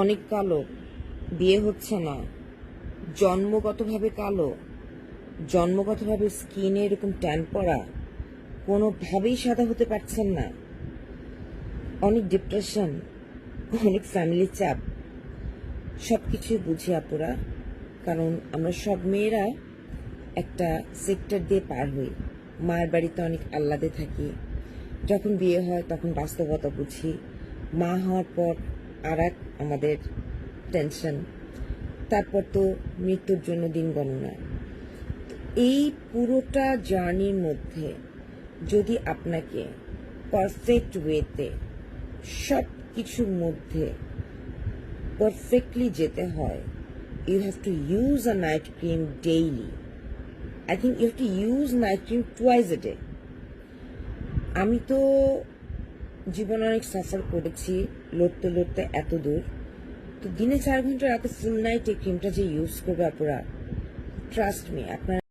অনেক কালো, বিয়ে হচ্ছে না, জন্মগতভাবে কালো, জন্মগতভাবে স্কিনে এরকম ট্যান পড়া, কোনোভাবেই সাদা হতে পারছেন না, অনেক ডিপ্রেশন, অনেক ফ্যামিলি চাপ, সব কিছুই বুঝি আপুরা। কারণ আমরা সব মেয়েরা একটা সেক্টর দিয়ে পার হই। মায়ের বাড়িতে অনেক আহ্লাদে থাকি, যখন বিয়ে হয় তখন বাস্তবতা বুঝি, মা হওয়ার পর আর এক আমাদের টেনশন, তারপর তো মৃত্যুর জন্য দিন গণনা। এই পুরোটা জার্নির মধ্যে যদি আপনাকে পারফেক্ট ওয়েতে সব কিছুর মধ্যে পারফেক্টলি যেতে হয়, you have to use a night cream daily. I think you have to use night cream twice a day. আমি তো জীবনে অনেক সাফার করেছি, লড়তে লড়তে এত দূর। তো দিনে 4 ঘন্টা রাতে ফুল নাইট এই ক্রিমটা যে ইউজ করবে আপুরা, ট্রাস্ট মি, আপনার